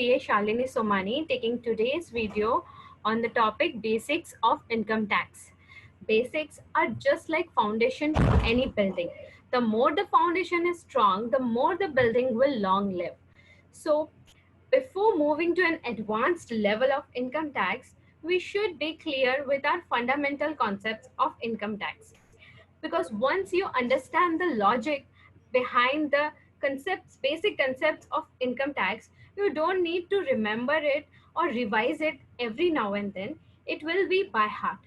CA Shalini Somani taking today's video on the topic basics of income tax. Basics are just like foundation to any building. The more the foundation is strong, the more the building will long live. So before moving to an advanced level of income tax, we should be clear with our fundamental concepts of income tax. Because once you understand the logic behind the basic concepts of income tax, you don't need to remember it or revise it every now and then. It will be by heart.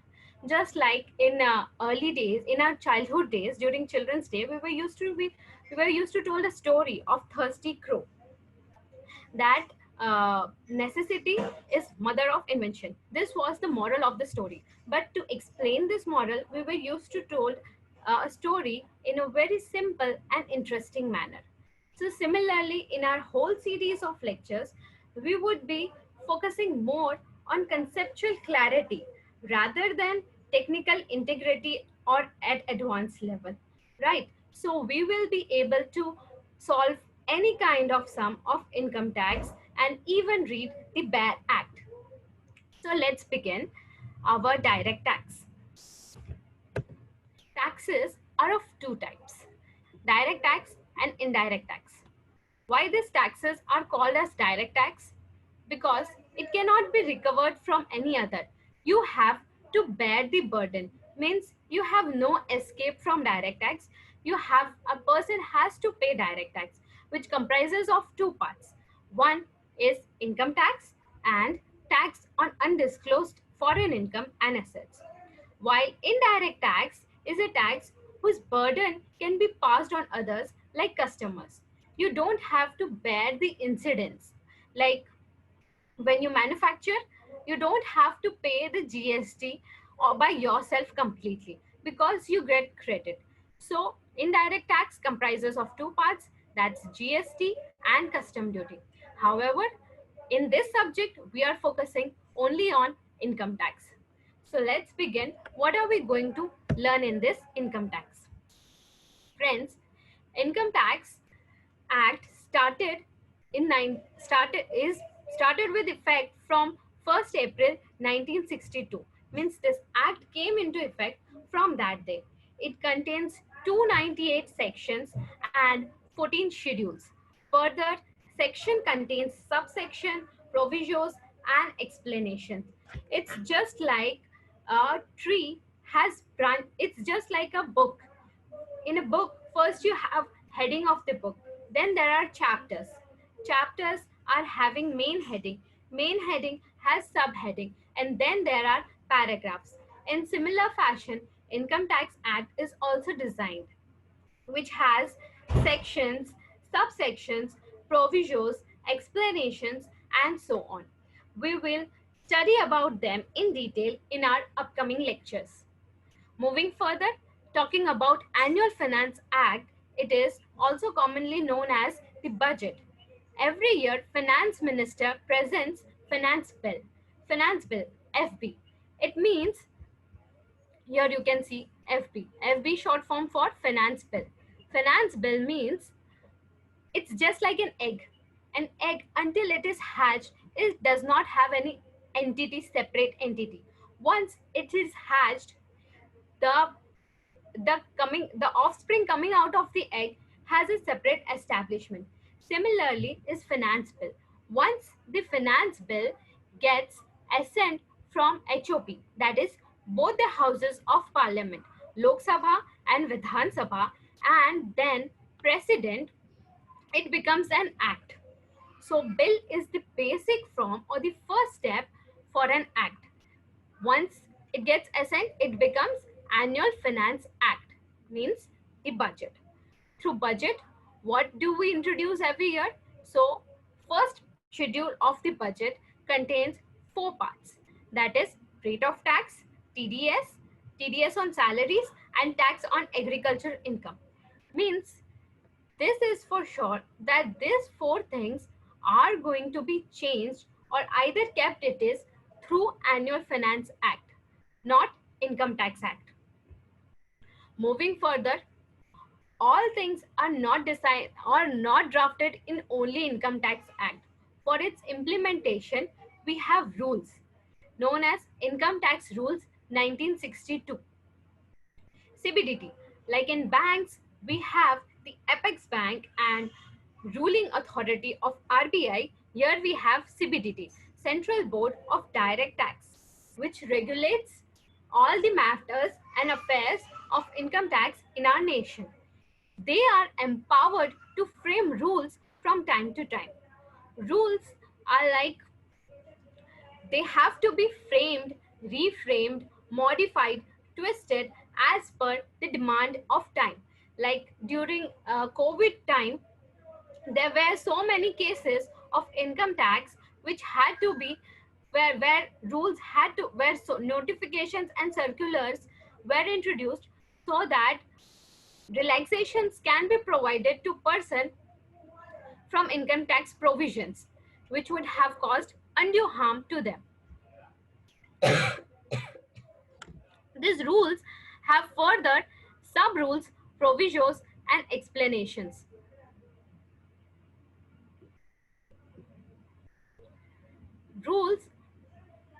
Just like in early days, in our childhood days, during Children's Day, we were used to told a story of thirsty crow, that necessity is mother of invention. This was the moral of the story. But to explain this moral, we were used to told a story in a very simple and interesting manner. So similarly, in our whole series of lectures, we would be focusing more on conceptual clarity rather than technical integrity or at advanced level, right? So we will be able to solve any kind of sum of income tax and even read the bare act. So let's begin our direct tax. Taxes are of two types, direct tax and indirect tax. Why these taxes are called as direct tax? Because it cannot be recovered from any other. You have to bear the burden. Means you have no escape from direct tax. A person has to pay direct tax, which comprises of two parts. One is income tax and tax on undisclosed foreign income and assets. While indirect tax is a tax whose burden can be passed on others like customers. You don't have to bear the incidence. Like when you manufacture, you don't have to pay the GST or by yourself completely because you get credit. So indirect tax comprises of two parts, that's GST and custom duty. However, in this subject, we are focusing only on income tax. So let's begin. What are we going to learn in this income tax? Friends, Income Tax Act started with effect from 1st April 1962. Means this act came into effect from that day. It contains 298 sections and 14 schedules. Further, section contains subsection, provisos, and explanations. It's just like a tree has branch. It's just like a book. In a book, first you have heading of the book, then there are chapters are having main heading has subheading, and then there are paragraphs. In similar fashion, income tax act is also designed, which has sections, subsections, provisos, explanations, and so on. We will study about them in detail in our upcoming lectures. Moving further, talking about Annual Finance Act, it is also commonly known as the budget. Every year, Finance Minister presents Finance Bill, FB. It means, here you can see FB. FB short form for Finance Bill. Finance Bill means it's just like an egg. An egg, until it is hatched, it does not have any separate entity. Once it is hatched, the the offspring coming out of the egg has a separate establishment. Similarly is finance bill. Once the finance bill gets assent from HOP, that is both the houses of parliament, Lok Sabha and Vidhan Sabha, and then president, it becomes an act. So bill is the basic form or the first step for an act. Once it gets assent, it becomes Annual Finance Act, means the budget. Through budget, what do we introduce every year? So first schedule of the budget contains 4 parts. That is rate of tax, TDS on salaries, and tax on agricultural income. Means this is for sure that these 4 things are going to be changed or either kept it is through Annual Finance Act, not Income Tax Act. Moving further, all things are not drafted in only Income Tax Act. For its implementation, we have rules known as Income Tax Rules 1962. CBDT. Like in banks, we have the Apex Bank and ruling authority of RBI. Here we have CBDT, Central Board of Direct Tax, which regulates all the matters and affairs of income tax in our nation. They are empowered to frame rules from time to time. Rules are like they have to be framed, reframed, modified, twisted as per the demand of time. Like during COVID time, there were so many cases of income tax which had to be where rules had to where so notifications and circulars were introduced so that relaxations can be provided to person from income tax provisions which would have caused undue harm to them. These rules have further sub-rules, provisos, and explanations. Rules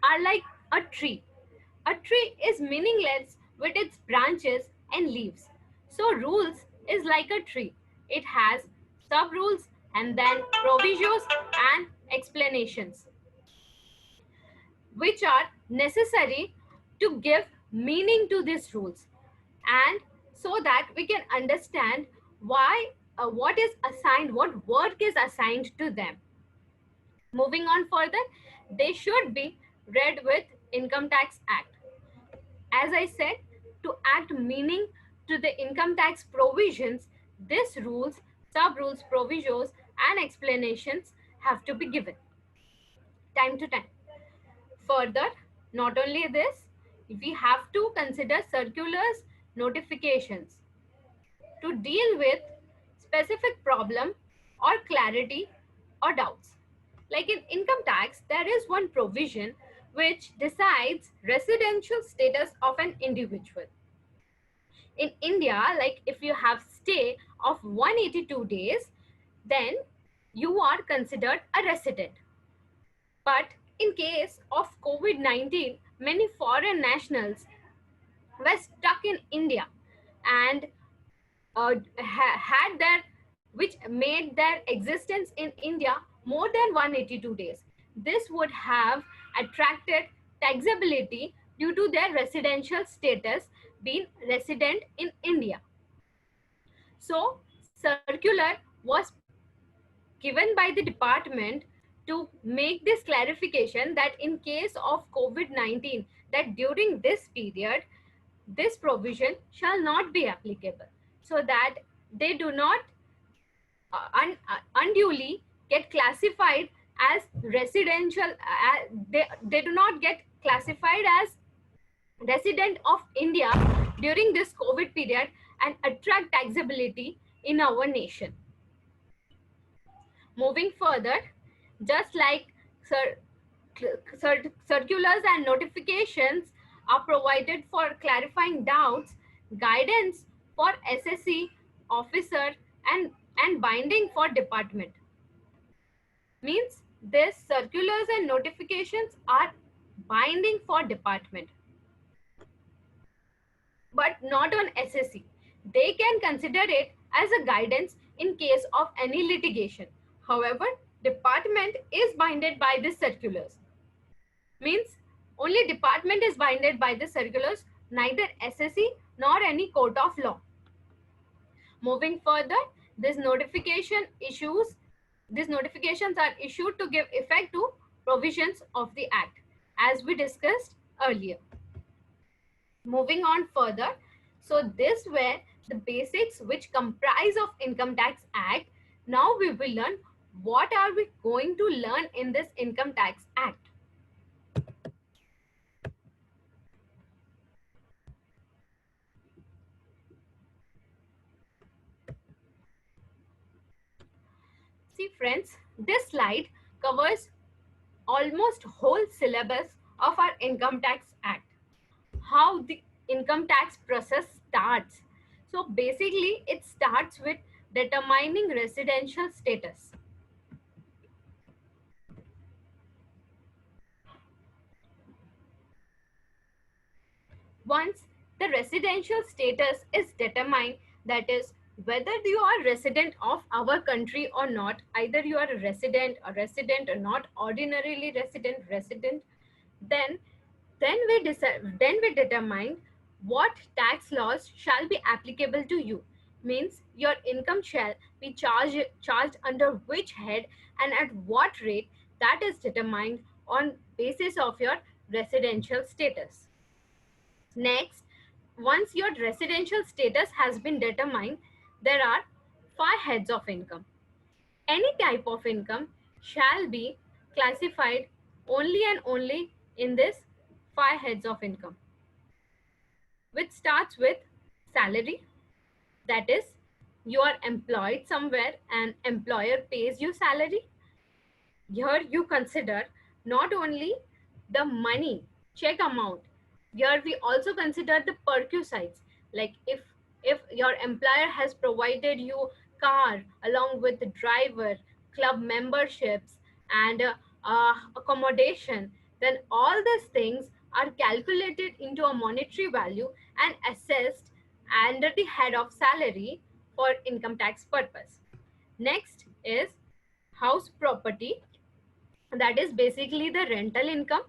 are like a tree. A tree is meaningless with its branches and leaves. So rules is like a tree. It has sub-rules and then provisos and explanations, which are necessary to give meaning to these rules and so that we can understand why what is assigned, what work is assigned to them. Moving on further, they should be read with Income Tax Act. As I said, to act meaning to the income tax provisions, these rules, sub-rules, provisos and explanations have to be given time to time. Further, not only this, we have to consider circulars, notifications to deal with specific problem or clarity or doubts. Like in income tax, there is one provision which decides residential status of an individual. In India, like if you have stay of 182 days, then you are considered a resident. But in case of COVID-19, many foreign nationals were stuck in India and had their which made their existence in India more than 182 days. This would have attracted taxability due to their residential status being resident in India. So circular was given by the department to make this clarification that in case of COVID-19, that during this period, this provision shall not be applicable so that they do not unduly get classified as residential, they do not get classified as resident of India during this COVID period and attract taxability in our nation. Moving further, just like circulars and notifications are provided for clarifying doubts, guidance for SSC officer and binding for department. Means these circulars and notifications are binding for department, but not on SSC. They can consider it as a guidance in case of any litigation. However, department is binded by the circulars. Means only department is binded by the circulars, neither SSC nor any court of law. Moving further, these notifications are issued to give effect to provisions of the Act, as we discussed earlier. Moving on further, so this were the basics which comprise of Income Tax Act. Now we will learn what are we going to learn in this Income Tax Act. See friends, this slide covers almost whole syllabus of our Income Tax Act. How the income tax process starts. So basically it starts with determining residential status. Once the residential status is determined, that is, whether you are resident of our country or not, either you are a resident or not, ordinarily resident, then then we determine what tax laws shall be applicable to you. Means your income shall be charged under which head and at what rate, that is determined on basis of your residential status. Next, once your residential status has been determined, there are five heads of income. Any type of income shall be classified only and only in this five heads of income, which starts with salary. That is, you are employed somewhere and employer pays you salary. Here you consider not only the money, check amount. Here we also consider the perquisites. Like if your employer has provided you car along with the driver, club memberships, and accommodation, then all these things are calculated into a monetary value and assessed under the head of salary for income tax purpose. Next is house property, that is basically the rental income,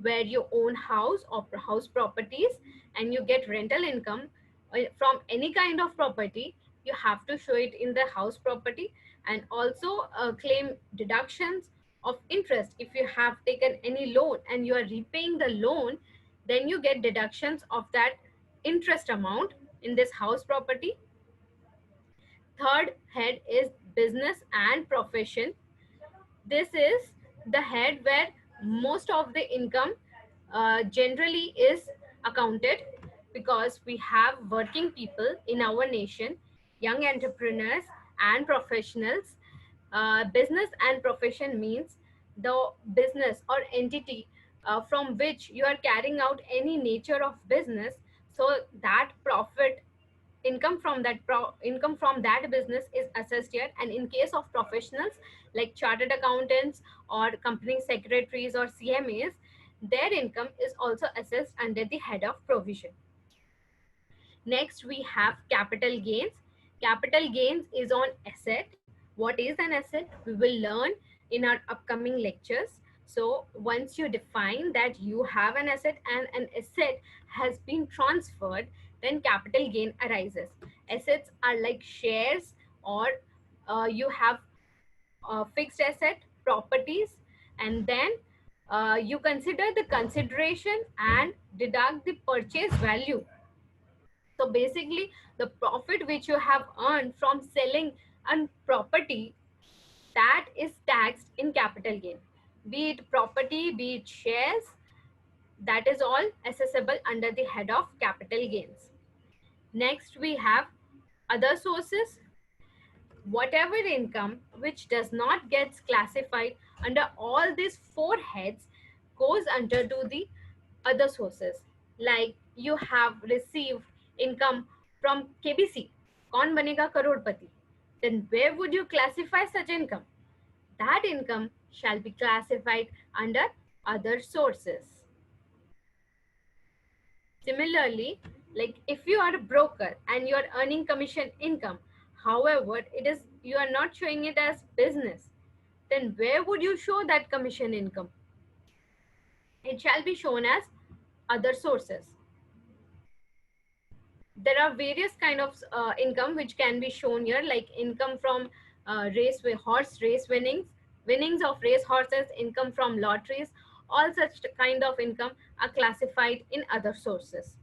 where you own house or house properties and you get rental income from any kind of property. You have to show it in the house property, and also claim deductions of interest. If you have taken any loan and you are repaying the loan, then you get deductions of that interest amount in this house property. Third head is business and profession. This is the head where most of the income generally is accounted, because we have working people in our nation, young entrepreneurs and professionals. Business and profession means the business or entity from which you are carrying out any nature of business, so that profit income from that business is assessed here. And in case of professionals like chartered accountants or company secretaries or CMAs, their income is also assessed under the head of provision. Next, we have capital gains. Capital gains is on asset. What is an asset? We will learn in our upcoming lectures. So once you define that you have an asset and an asset has been transferred, then capital gain arises. Assets are like shares, or you have fixed asset, properties, and then you consider the consideration and deduct the purchase value. So basically, the profit which you have earned from selling a property, that is taxed in capital gain. Be it property, be it shares, that is all assessable under the head of capital gains. Next, we have other sources. Whatever income which does not get classified under all these four heads goes under to the other sources. Like you have received income from KBC, kaun banega crorepati, then where would you classify such income? That income shall be classified under other sources. Similarly, like if you are a broker and you are earning commission income, however, it is you are not showing it as business, then where would you show that commission income? It shall be shown as other sources. There are various kind of income which can be shown here, like income from horse race winnings of race horses, income from lotteries. All such kind of income are classified in other sources.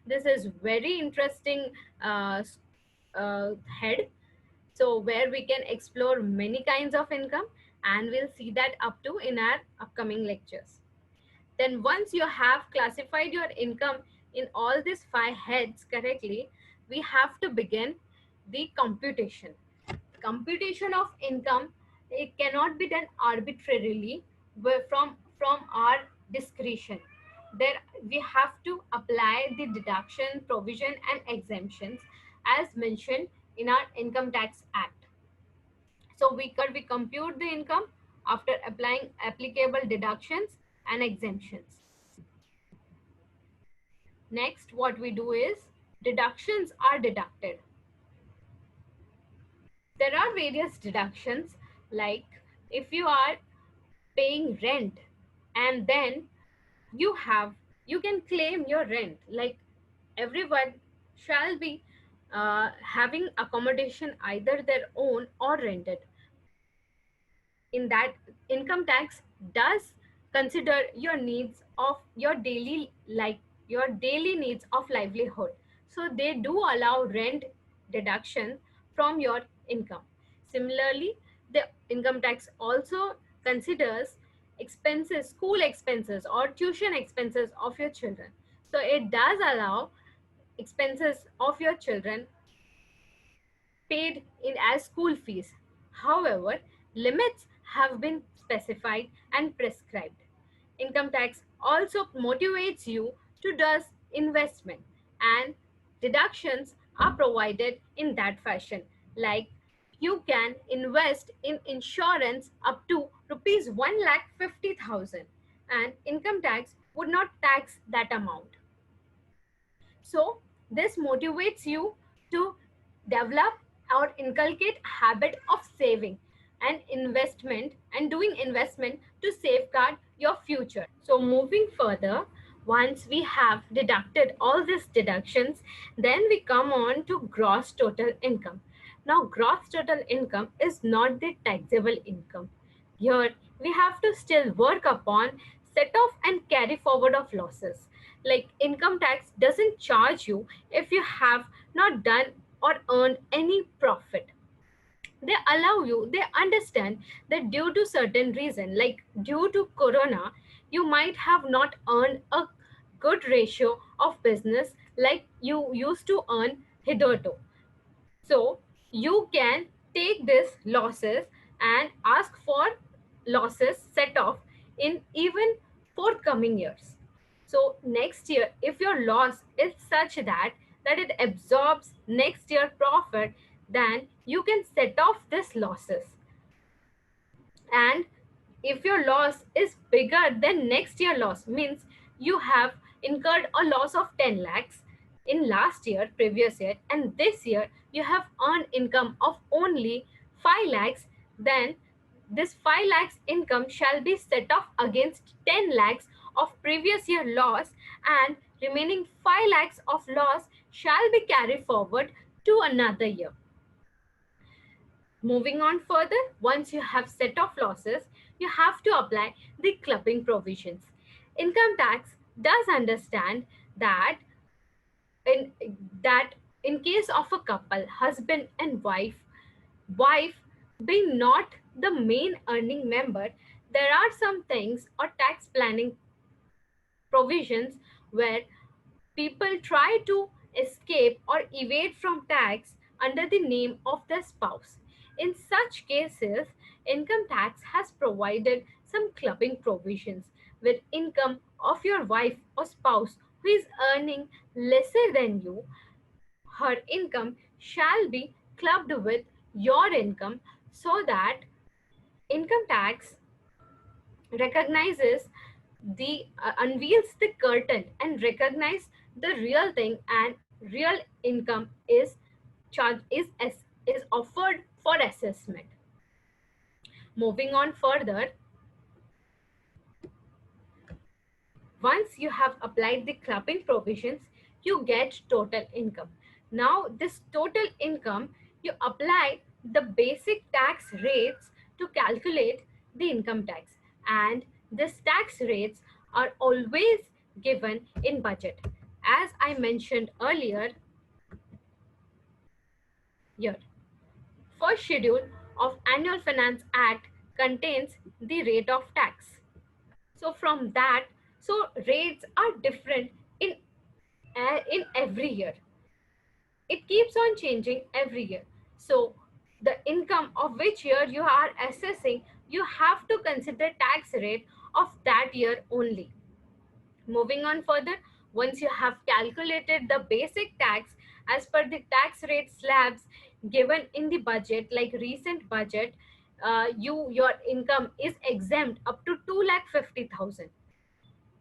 This is very interesting head, so where we can explore many kinds of income, and we'll see that up to in our upcoming lectures. Then once you have classified your income in all these five heads correctly, we have to begin the computation. Computation of income, it cannot be done arbitrarily from our discretion. There we have to apply the deduction, provision and exemptions as mentioned in our Income Tax Act. So we compute the income after applying applicable deductions and exemptions. Next, what we do is deductions are deducted. There are various deductions, like if you are paying rent and then you have you can claim your rent, like everyone shall be having accommodation, either their own or rented. In that, income tax does consider your needs of your daily, like your daily needs of livelihood, so they do allow rent deduction from your income. Similarly, the income tax also considers expenses, school expenses or tuition expenses of your children, so it does allow expenses of your children paid in as school fees. However, limits have been specified and prescribed. Income tax also motivates you to do investment, and deductions are provided in that fashion. Like you can invest in insurance up to rupees 1,50,000, and income tax would not tax that amount. So this motivates you to develop or inculcate habit of saving and investment and doing investment to safeguard your future. So moving further, once we have deducted all these deductions, then we come on to gross total income. Now gross total income is not the taxable income. Here we have to still work upon set off and carry forward of losses. Like income tax doesn't charge you if you have not done or earned any profit. They allow you, they understand that due to certain reason, like due to corona, you might have not earned a good ratio of business like you used to earn hitherto. So you can take these losses and ask for losses set off in even forthcoming years. So next year, if your loss is such that it absorbs next year profit, then you can set off these losses. And if your loss is bigger than next year loss, means you have incurred a loss of 10 lakhs in last year, previous year, and this year you have earned income of only 5 lakhs, then this 5 lakhs income shall be set off against 10 lakhs of previous year loss, and remaining 5 lakhs of loss shall be carried forward to another year. Moving on further, once you have set off losses, you have to apply the clubbing provisions. Income tax does understand that in in case of a couple, husband and wife being not the main earning member, there are some things or tax planning provisions where people try to escape or evade from tax under the name of their spouse. In such cases, income tax has provided some clubbing provisions where income of your wife or spouse who is earning lesser than you, her income shall be clubbed with your income, so that income tax recognizes the unveils the curtain and recognize the real thing, and real income is charged is offered for assessment. Moving on further, once you have applied the clubbing provisions, you get total income. Now this total income, you apply the basic tax rates to calculate the income tax, and these tax rates are always given in budget. As I mentioned earlier, here first schedule of Annual Finance Act contains the rate of tax. So from that, so rates are different in every year. It keeps on changing every year. So the income of which year you are assessing, you have to consider tax rate of that year only. Moving on further, once you have calculated the basic tax as per the tax rate slabs given in the budget, like recent budget, your income is exempt up to 2,50,000.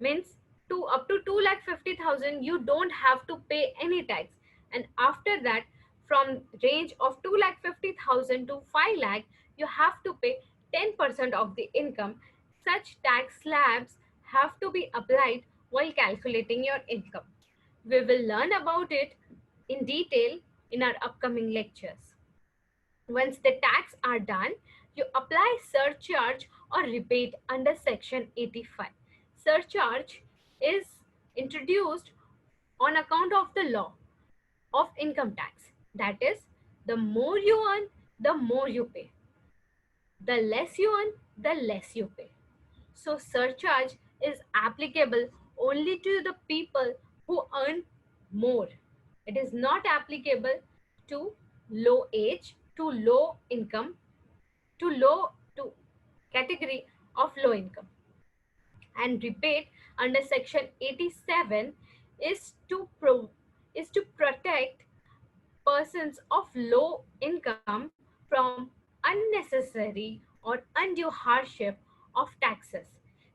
Means to up to 2,50,000 you don't have to pay any tax, and after that from range of 2,50,000 to 5 lakh you have to pay 10% of the income. Such tax slabs have to be applied while calculating your income. We will learn about it in detail in our upcoming lectures. Once the tax are done, you apply surcharge or rebate under section 85. Surcharge is introduced on account of the law of income tax. That is, the more you earn, the more you pay. The less you earn, the less you pay. So surcharge is applicable only to the people who earn more. It is not applicable to low age, to low income, to category of low income. And rebate under section 87 is to protect persons of low income from unnecessary or undue hardship of taxes.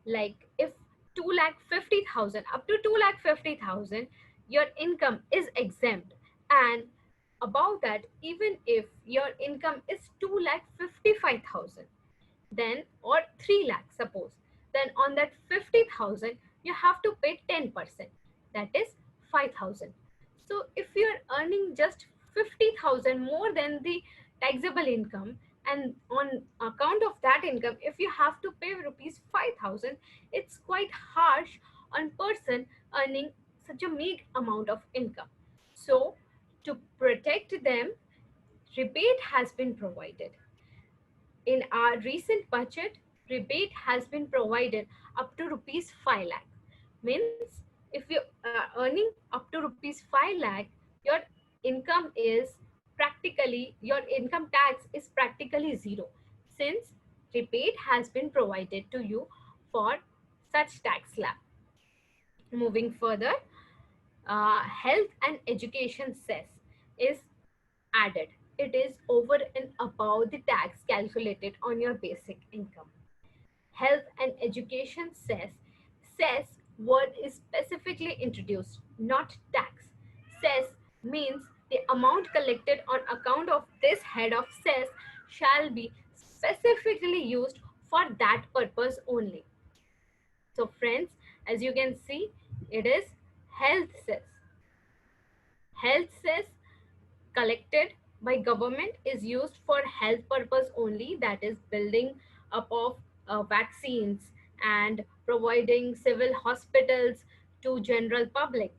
Like if 2,50,000 up to 2,50,000 your income is exempt, and above that even if your income is 2,55,000, then or 3 lakhs suppose, then on that 50,000 you have to pay 10%, that is 5,000. So if you're earning just 50,000 more than the taxable income, and on account of that income if you have to pay rupees 5,000, it's quite harsh on person earning such a meager amount of income. So to protect them, rebate has been provided. In our recent budget, rebate has been provided up to rupees 5 lakh. Means if you are earning up to rupees 5 lakh, your income is your income tax is practically zero, since rebate has been provided to you for such tax slab. Moving further, health and education cess is added. It is over and above the tax calculated on your basic income. Health and education cess word is specifically introduced, not tax. Cess means the amount collected on account of this head of cess shall be specifically used for that purpose only. So friends, as you can see, it is health cess. Health cess collected by government is used for health purpose only, that is building up of vaccines and providing civil hospitals to general public.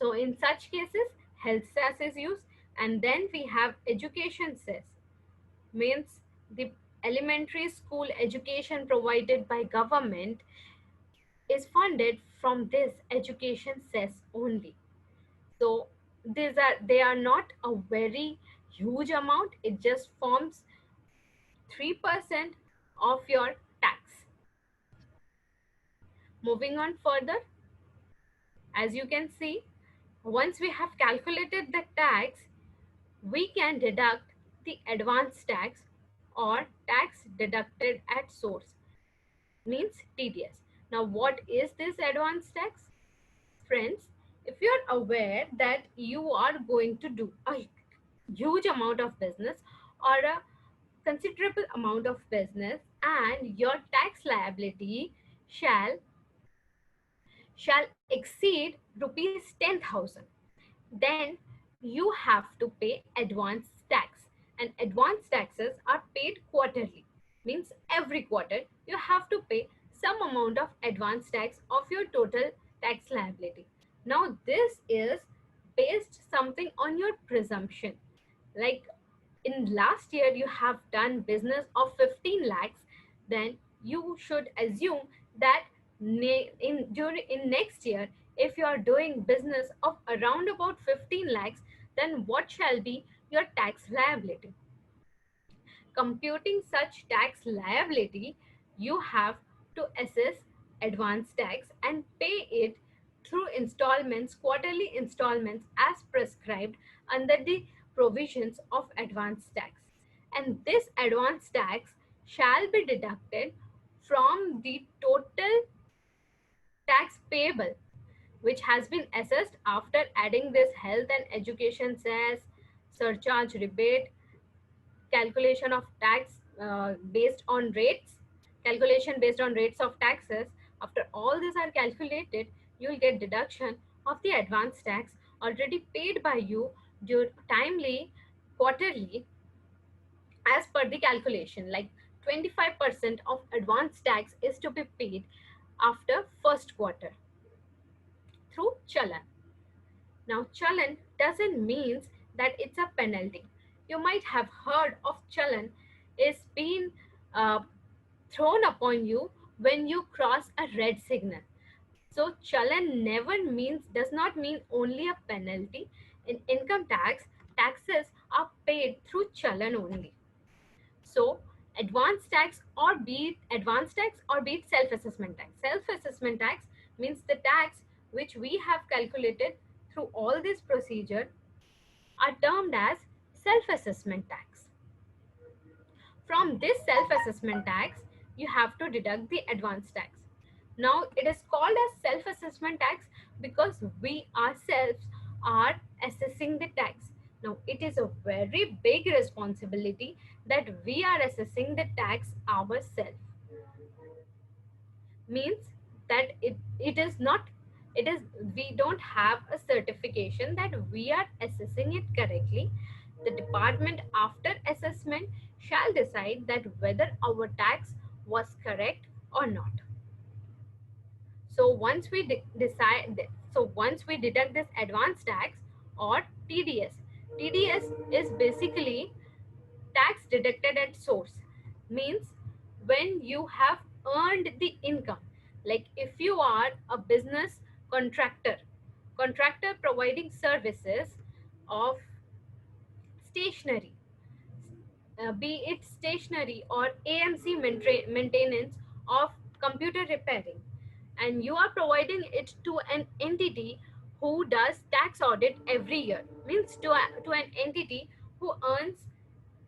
So in such cases health cess is used. And then we have education cess, means the elementary school education provided by government is funded from this education cess only. So they are not a very huge amount. It just forms 3% of your tax. Moving on further, as you can see, once we have calculated the tax, we can deduct the advance tax or tax deducted at source, means TDS. Now what is this advance tax? Friends, if you're aware that you are going to do a huge amount of business or a considerable amount of business, and your tax liability shall exceed rupees 10,000, then you have to pay advance tax, and advance taxes are paid quarterly, means every quarter you have to pay some amount of advance tax of your total tax liability. Now this is based something on your presumption. Like in last year you have done business of 15 lakhs, then you should assume that in next year if you are doing business of around about 15 lakhs, then what shall be your tax liability? Computing such tax liability, you have to assess advance tax and pay it through installments, quarterly installments as prescribed under the provisions of advance tax. And this advance tax shall be deducted from the total tax payable. which has been assessed after adding this health and education cess, surcharge rebate, calculation of tax based on rates, calculation based on rates of taxes. After all these are calculated, you will get deduction of the advance tax already paid by you due timely quarterly as per the calculation. Like 25% of advance tax is to be paid after first quarter through chalan. Now, chalan doesn't mean that it's a penalty. You might have heard of chalan is being uh, thrown upon you when you cross a red signal. So, chalan never means, does not mean only a penalty. In income tax, taxes are paid through chalan only. So, advanced tax or be it self-assessment tax. Self-assessment tax means the tax which we have calculated through all this procedure are termed as self-assessment tax. From this self-assessment tax, you have to deduct the advance tax. Now, it is called as self-assessment tax because we ourselves are assessing the tax. Now, it is a very big responsibility that we are assessing the tax ourselves. Means that it is not, it is, we don't have a certification that we are assessing it correctly. The department after assessment shall decide that whether our tax was correct or not. So once we once we deduct this advance tax or TDS, TDS is basically tax deducted at source. Means when you have earned the income. Like if you are a business contractor, contractor providing services of stationery, be it stationery or AMC maintenance of computer repairing, and you are providing it to an entity who does tax audit every year. Means to an entity who earns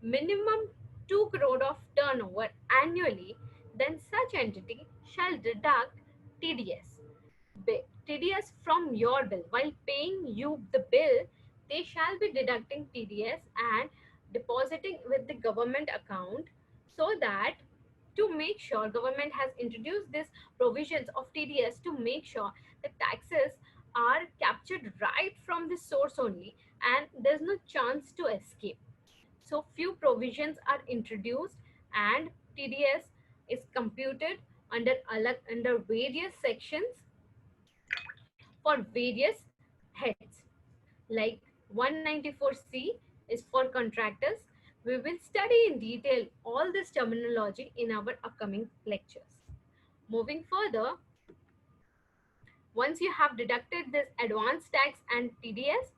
minimum 2 crore of turnover annually, then such entity shall deduct TDS. TDS from your bill. While paying you the bill, they shall be deducting TDS and depositing with the government account, so that to make sure government has introduced this provisions of TDS to make sure the taxes are captured right from the source only and there's no chance to escape. So few provisions are introduced and TDS is computed under various sections for various heads. Like 194C is for contractors. We will study in detail all this terminology in our upcoming lectures. Moving further, once you have deducted this advance tax and TDS,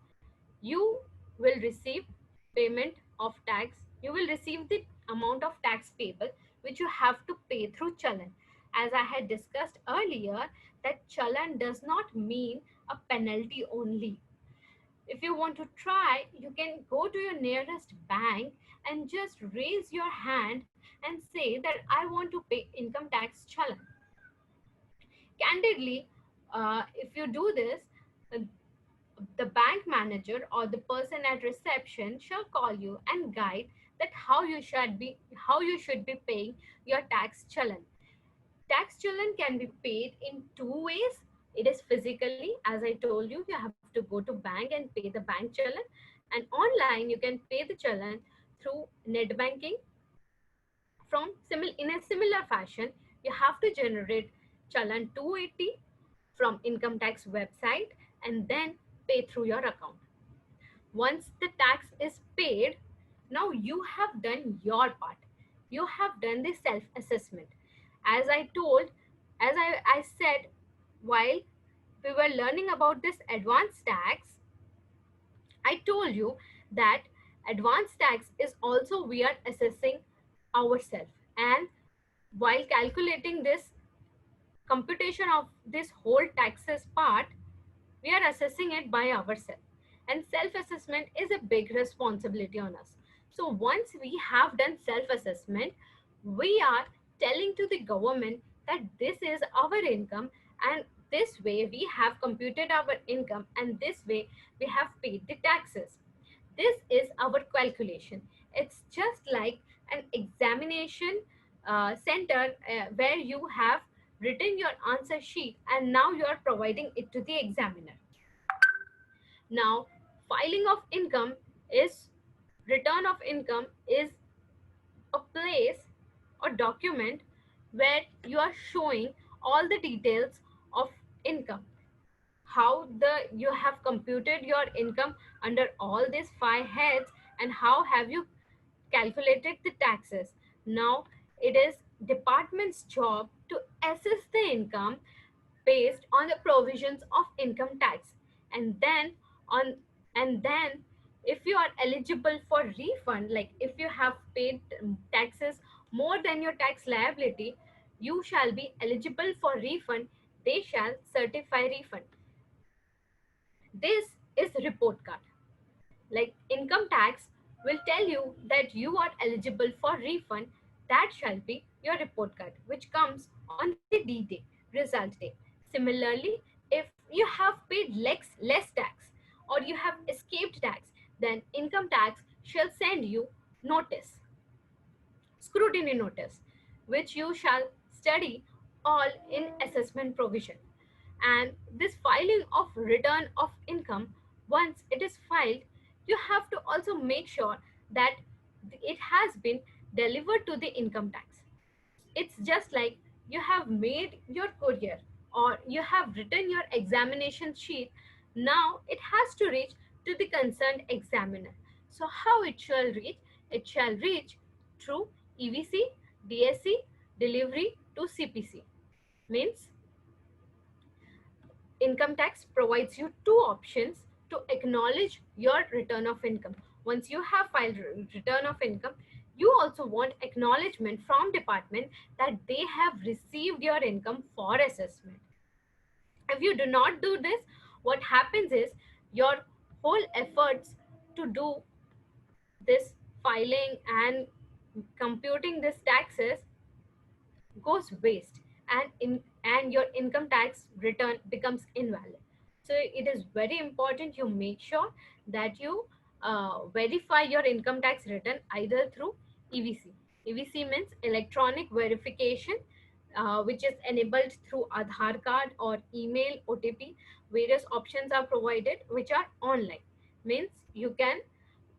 you will receive payment of tax. You will receive the amount of tax payable which you have to pay through chalan. As I had discussed earlier, that chalan does not mean a penalty only. If you want to try, you can go to your nearest bank and just raise your hand and say that I want to pay income tax chalan. Candidly, if you do this, uh, the bank manager or the person at reception shall call you and guide that how you should be paying your tax chalan. Tax chalan can be paid in two ways. It is physically, as I told you, you have to go to bank and pay the bank chalan, and online you can pay the chalan through net banking. In a similar fashion, you have to generate chalan 280 from income tax website and then pay through your account. Once the tax is paid, now you have done your part. You have done the self assessment. As I told, I said, while we were learning about this advance tax, I told you that advance tax is also we are assessing ourselves. And while calculating this computation of this whole taxes part, we are assessing it by ourselves. And self-assessment is a big responsibility on us. So once we have done self-assessment, we are telling to the government that this is our income and This way we have computed our income, and this way we have paid the taxes. This is our calculation. It's just like an examination center where you have written your answer sheet and now you are providing it to the examiner. Now, filing of income is return of income is a place or document where you are showing all the details of income, how the you have computed your income under all these five heads, and how have you calculated the taxes. Now it is department's job to assess the income based on the provisions of income tax, and then on and then if you are eligible for refund, like if you have paid taxes more than your tax liability, you shall be eligible for refund. They shall certify refund. This is report card. Like income tax will tell you that you are eligible for refund. That shall be your report card, which comes on the D day, result day. Similarly, if you have paid less tax or you have escaped tax, then income tax shall send you notice, scrutiny notice, which you shall study all in assessment provision. And this filing of return of income, once it is filed, you have to also make sure that it has been delivered to the income tax. It's just like you have made your courier or you have written your examination sheet. Now it has to reach to the concerned examiner. So how it shall reach? It shall reach through EVC, DSC, delivery to CPC. Means income tax provides you two options to acknowledge your return of income. Once you have filed return of income, you also want acknowledgement from department that they have received your income for assessment. If you do not do this, what happens is your whole efforts to do this filing and computing these taxes goes waste, and your income tax return becomes invalid. So it is very important you make sure that you verify your income tax return either through EVC. EVC means electronic verification, which is enabled through Aadhaar card or email OTP. Various options are provided which are online. Means you can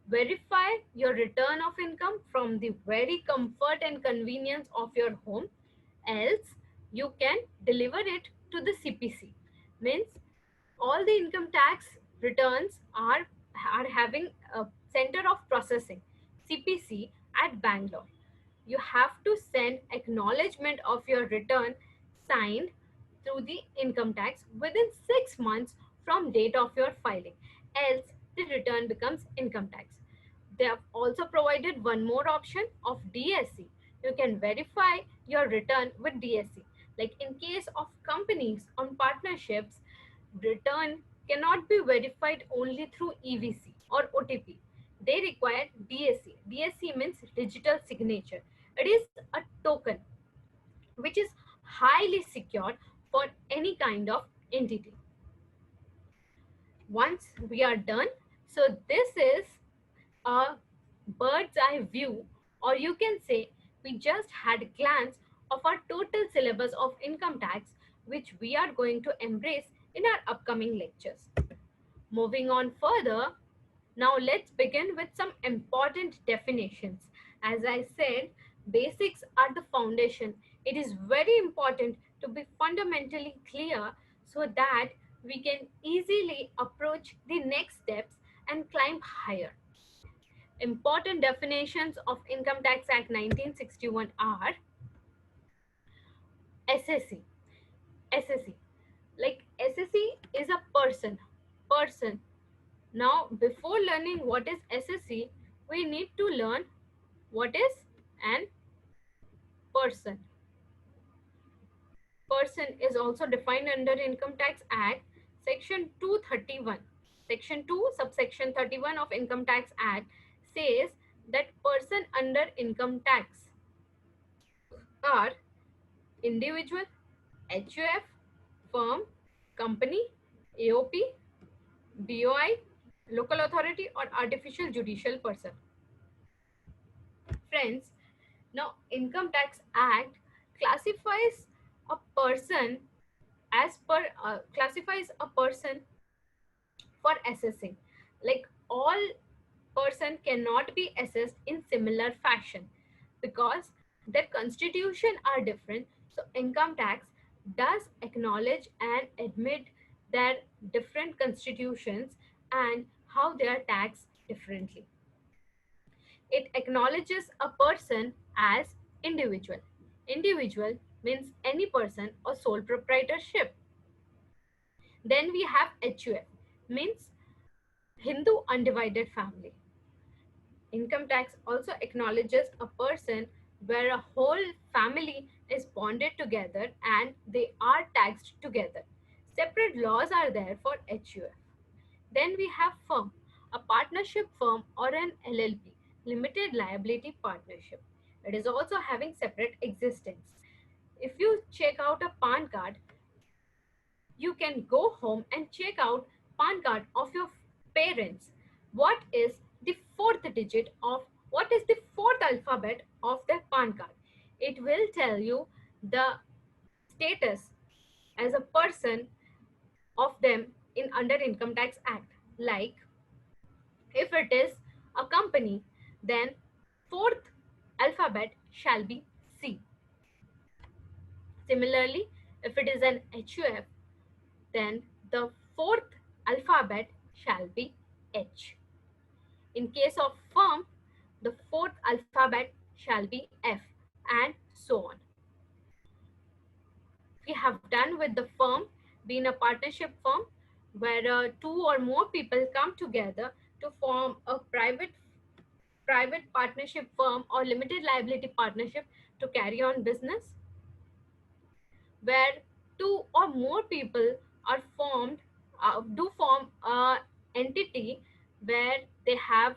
verify your return of income from the very comfort and convenience of your home. Else you can deliver it to the CPC. Means all the income tax returns are having a center of processing, CPC, at Bangalore. You have to send acknowledgement of your return signed through the income tax within 6 months from date of your filing, else the return becomes income tax. They have also provided one more option of DSC. You can verify your return with DSC. Like in case of companies on partnerships, return cannot be verified only through EVC or OTP. They require DSC. DSC means digital signature. It is a token which is highly secured for any kind of entity. Once we are done, so this is a bird's eye view, or you can say we just had a glance of our total syllabus of income tax, which we are going to embrace in our upcoming lectures. Moving on further, now let's begin with some important definitions. As I said, basics are the foundation. It is very important to be fundamentally clear so that we can easily approach the next steps and climb higher. Important definitions of Income Tax Act 1961 are SSC. SSC. Like SSC is a person. Person. Now, before learning what is SSC, we need to learn what is an person. Person is also defined under Income Tax Act, Section 231. Section 2, subsection 31 of Income Tax Act says that person under income tax are individual, HUF, firm, company, AOP, BOI, local authority, or artificial judicial person. Friends, now Income Tax Act classifies a person classifies a person for assessing. Like all person cannot be assessed in similar fashion because their constitution are different. So income tax does acknowledge and admit their different constitutions and how they are taxed differently. It acknowledges a person as individual. Individual means any person or sole proprietorship. Then we have HUF, means Hindu undivided family. Income tax also acknowledges a person where a whole family is bonded together and they are taxed together. Separate laws are there for HUF. Then we have firm, a partnership firm or an LLP, limited liability partnership. It is also having separate existence. If you check out a PAN card, you can go home and check out PAN card of your parents. What is the fourth digit of what is the fourth alphabet of their PAN card? It will tell you the status as a person of them in under Income Tax Act. Like if it is a company, then fourth alphabet shall be C. Similarly, if it is an HUF, then the fourth alphabet shall be H. In case of firm, the fourth alphabet shall be F, and so on. We have done with the firm being a partnership firm where two or more people come together to form a private partnership firm or limited liability partnership to carry on business, where two or more people are formed do form a entity where they have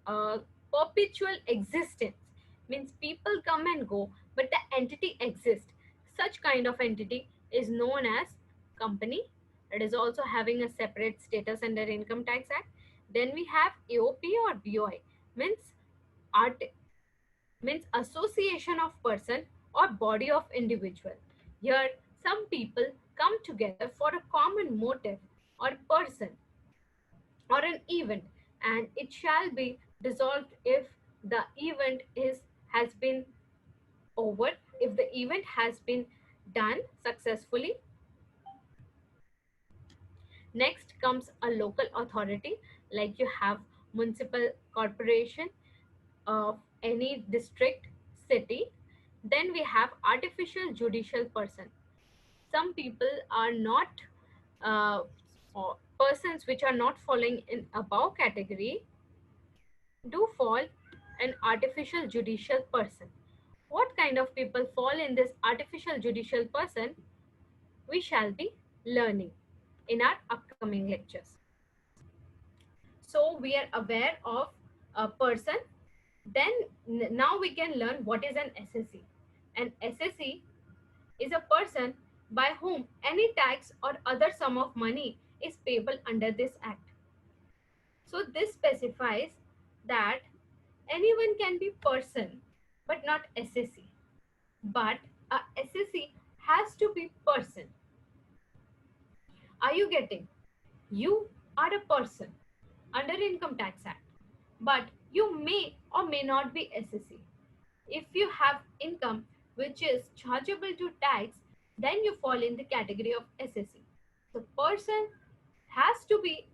a perpetual existence, means people come and go but the entity exists. Such kind of entity is known as company. It is also having a separate status under Income Tax Act. Then we have AOP or BOI, means art means association of person or body of individual. Here some people come together for a common motive or person or an event, and it shall be dissolved if the event is has been over, if the event has been done successfully. Next comes a local authority, like you have municipal corporation of any district, city. Then we have artificial judicial person. Some people are not or persons which are not falling in above category do fall an artificial judicial person. What kind of people fall in this artificial judicial person, we shall be learning in our upcoming lectures. So we are aware of a person. Then now we can learn what is an SSE. An SSE is a person by whom any tax or other sum of money is payable under this act. So this specifies that anyone can be person but not SSE. But a SSE has to be person. Are you getting? You are a person under Income Tax Act, but you may or may not be SSE. If you have income which is chargeable to tax, then you fall in the category of SSE. So person has to be,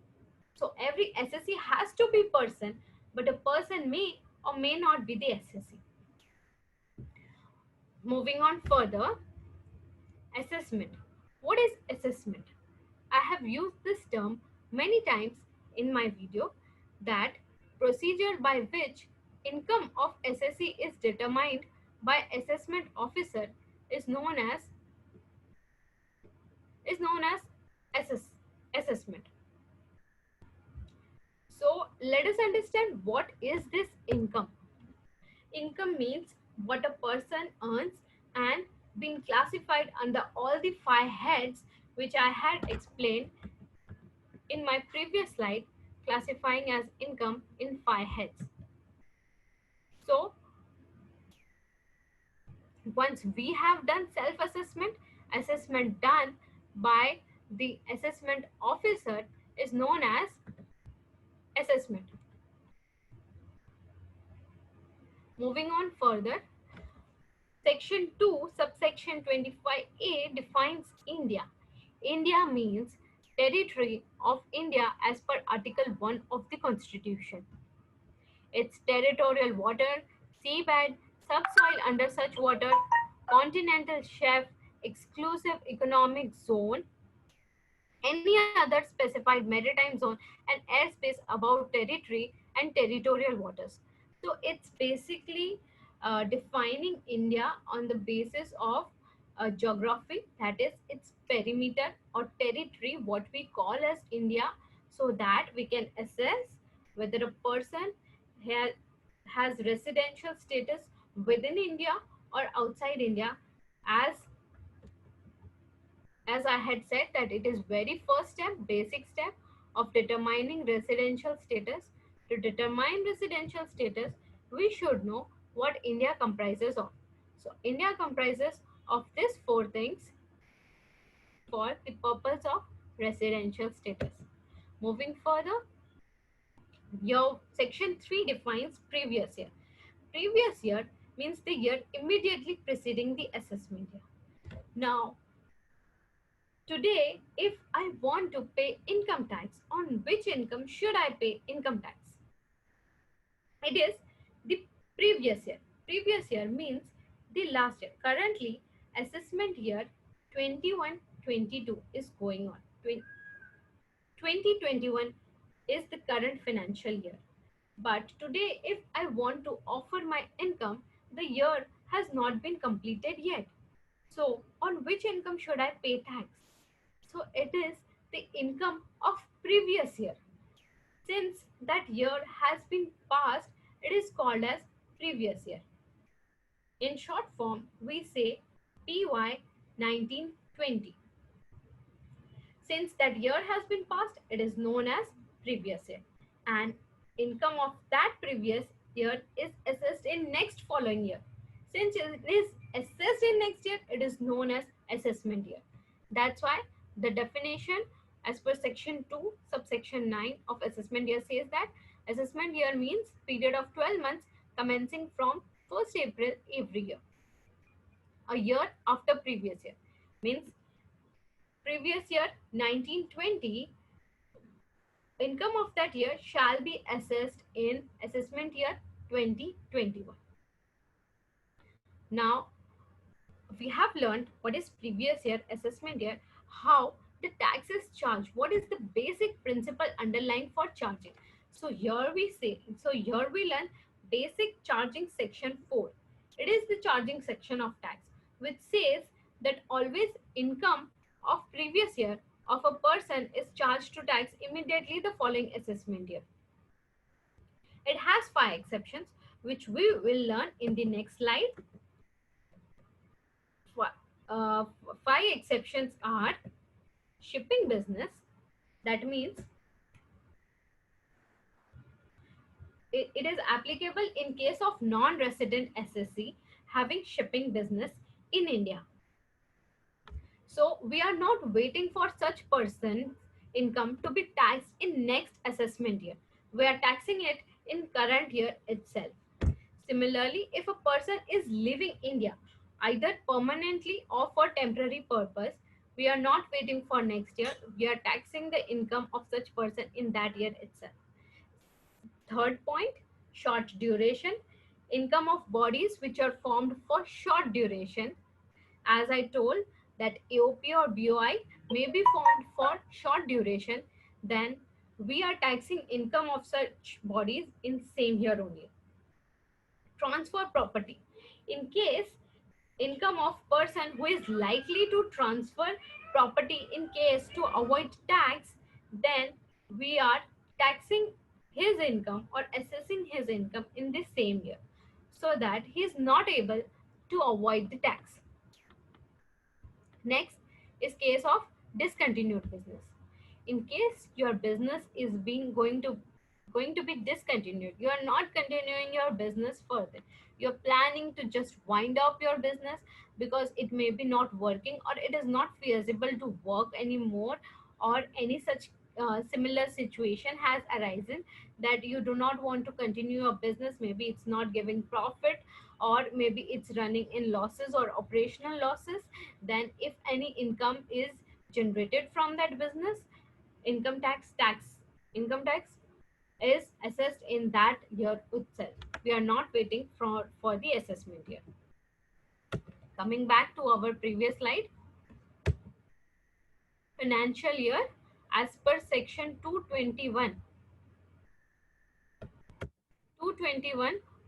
so every SSE has to be person, but a person may or may not be the SSE. Moving on further, assessment. What is assessment? I have used this term many times in my video, that procedure by which income of SSE is determined by assessment officer is known as assessment. So let us understand what is this income. Income means what a person earns and being classified under all the five heads which I had explained in my previous slide, classifying as income in 5 heads. So once we have done self-assessment, assessment done by the assessment officer is known as assessment. Moving on further, Section 2, subsection 25A defines India. India means territory of India as per Article 1 of the Constitution. Its territorial water, seabed, subsoil under such water, continental shelf, exclusive economic zone, any other specified maritime zone, and airspace above territory and territorial waters. So it's basically defining India on the basis of geography, that is its perimeter or territory, what we call as India, so that we can assess whether a person ha- has residential status within India or outside India. As I had said that it is very first step, basic step of determining residential status. To determine residential status, we should know what India comprises of. So India comprises of these four things for the purpose of residential status. Moving further, your section 3 defines previous year. Previous year means the year immediately preceding the assessment year. Now, today, if I want to pay income tax, on which income should I pay income tax? It is the previous year. Previous year means the last year. Currently, assessment year 21-22 is going on. 2021 is the current financial year. But today, if I want to offer my income, the year has not been completed yet. So, on which income should I pay tax? So it is the income of previous year. Since that year has been passed, it is called as previous year. In short form, we say PY 1920. Since that year has been passed, it is known as previous year. And income of that previous year is assessed in next following year. Since it is assessed in next year, it is known as assessment year. That's why the definition as per section 2 subsection 9 of assessment year says that assessment year means period of 12 months commencing from 1st April every year. A year after previous year means previous year 1920, income of that year shall be assessed in assessment year 2021. Now we have learned what is previous year, assessment year, how the tax is charged, what is the basic principle underlying for charging. So here we learn basic charging section 4. It is the charging section of tax, which says that always income of previous year of a person is charged to tax immediately the following assessment year. It has 5 exceptions, which we will learn in the next slide. uh, 5 exceptions are shipping business. That means it is applicable in case of non-resident SSC having shipping business in India. So we are not waiting for such person's income to be taxed in next assessment year. We are taxing it in current year itself. Similarly, if a person is leaving India either permanently or for temporary purpose, we are not waiting for next year. We are taxing the income of such person in that year itself. Third point, short duration. Income of bodies which are formed for short duration. As I told that AOP or BOI may be formed for short duration, then we are taxing income of such bodies in same year only. Transfer property. In case income of person who is likely to transfer property in case to avoid tax, then we are taxing his income or assessing his income in the same year so that he is not able to avoid the tax. Next is case of Discontinued business. In case your business is being going to be discontinued, you are not continuing your business further, you're planning to just wind up your business because it may be not working, or it is not feasible to work anymore, or any such similar situation has arisen that you do not want to continue your business. Maybe it's not giving profit, or maybe it's running in losses or operational losses. Then if any income is generated from that business, income income tax is assessed in that year itself. We are not waiting for the assessment year. Coming back to our previous slide, financial year, as per section 221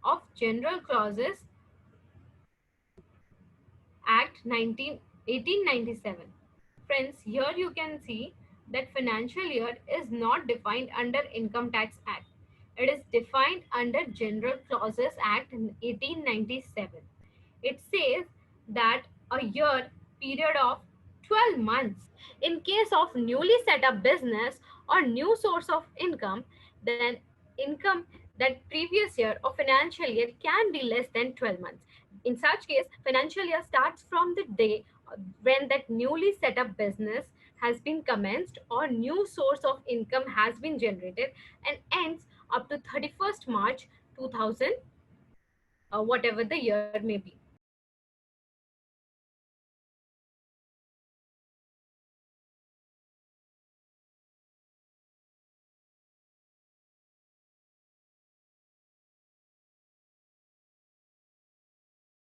of General Clauses Act 1897. Friends, here you can see that financial year is not defined under Income Tax Act. It is defined under General Clauses Act in 1897. It says that a year period of 12 months. In case of newly set up business or new source of income, then income that previous year or financial year can be less than 12 months. In such case, financial year starts from the day when that newly set up business has been commenced or new source of income has been generated, and ends up to 31st March 2000, whatever the year may be.